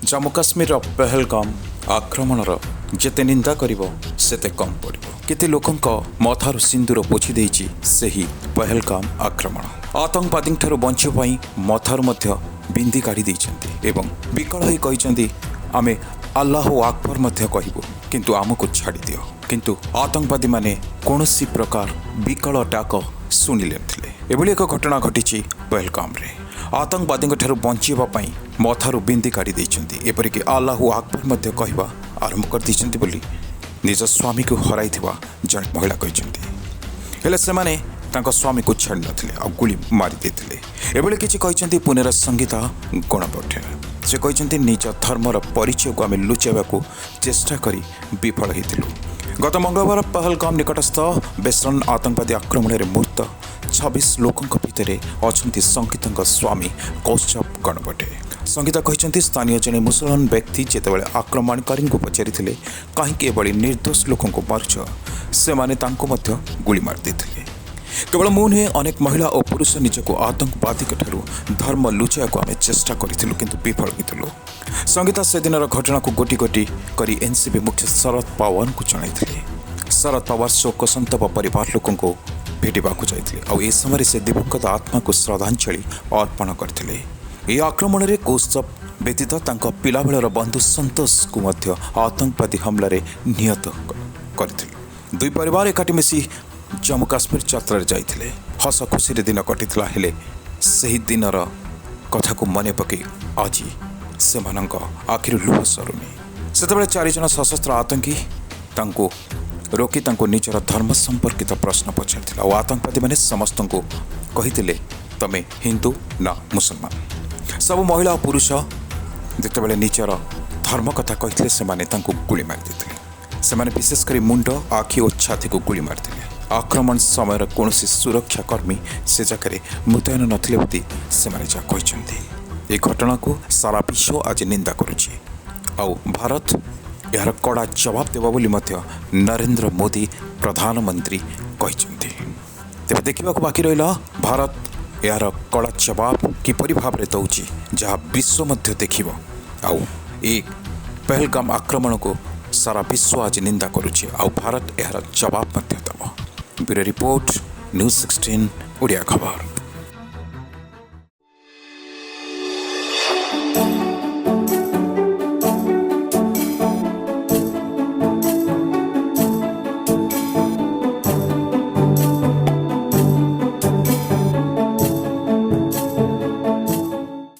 जम्मू काश्मीर पहलगाम आक्रमणर जेते निंदा करिवो सेते कम पड़िबो। केते लोकंक मथारु सिंदूर पोछि देइछि सेही पहलगाम आक्रमण। आतंकवादी ठारू बंचियो पई मथारु मध्य बिंदी काढी दैछन्ति एवं विकल होई कहिसन्ति आमे अल्लाहु अकबर मध्य कहिबो किंतु आमको छाड़ी दियो। किंतु आतंकवादी माने कोनोसी प्रकार विकल डाक सुनिले नथिले। एभली एक घटना घटिछि पहलगाम रे। आतंकवादी ठारू बंचिबा पई मथारु बिंदी काढी दैछन्ति एपरिक अल्लाहु अकबर मध्य कहवा आरंभ कर दैछन्ति बोली निज स्वामी को हराइथिबा जन महिला कहिसन्ति। हेले सेमाने तांको स्वामी को छाड़ी नथिले आ गुली मारी देथिले। एभली किछि कहिसन्ति पुनेर संगीता गणपठे। से कहिसन्ति निज धर्मर परिचय को आमे लुचाइबाकू चेष्टा करी विफल हेतिलु। गत मंगलवार पहलगाम निकटस्थ बेसरन आतंकवादी आक्रमण में मृत 26 लोकों भितर अच्छा संगीता स्वामी कौशब गणपटे। संगीता कहते स्थानीय जड़े मुसलमान व्यक्ति जितेबाला आक्रमणकारी को पचारि कहीं एभली निर्दोष लोकों को मारुछ से गुली मारी केवल मु नुहे अनेक महिला और पुरुष निजक आतंकवादी धर्म लुचाइक आम चेष्टा करूँ किंतु विफल होइथिलु। संगीता से दिन घटना को गोटी गोटी करी एनसीपी मुख्य शरद पवार को जणाइथिले। शरद पवार शोक संतप परिवार लोकों को भेटिबाकू जाइथिले और ए समय से दिवंगत आत्मा को श्रद्धांजलि अर्पण करथिले। यह आक्रमण में कौशब व्यतीत तांको पिलाबेलर बंधु संतोष को मध्य आतंकवादी हमलार निहत करथिले। दुई परिवार एकाठी मिसी जम्मू काश्मीर यात्रा जाइथिले। हस खुशी दिन कटिथिला हेले सही दिनर कथा को मने पकई आज से आखिर लुह सरुनी। सेतबेले 4 जन सशस्त्र आतंकी तांको रोकी तांको निजर धर्म संपर्कित प्रश्न पचारिथिला और आतंकवादी माने समस्त को कहिथिले तमे हिंदू ना मुसलमान। सब महिला और पुरुष जितेबाला निजर धर्म कथा कहिथिले सेमाने तांको गुली मारी देथिले। सेमाने विशेषकर मुंड आखि और छाती को गुली मारिथिले। आक्रमण समय कौन सुरक्षाकर्मी से जगह मुतयन नथिले बोली सेमाने जा कहिसन्ति। ए घटना को सारा विश्व आज निंदा करुछि और भारत यार कड़ा जवाब देवा बोली मध्य नरेंद्र मोदी प्रधानमंत्री कहिसन्ति। तेबे देखिबा को बाकी रहिला भारत यार कड़ा जवाब किपरि भाव रे दउछि जहाँ विश्व मध्य देखिबो आउ ए पहलगाम आक्रमण को सारा विश्व आज निंदा करुछि और भारत यार जवाब मध्य देबो। ब्यूरो रिपोर्ट न्यूज़ 16 ओडिया खबर।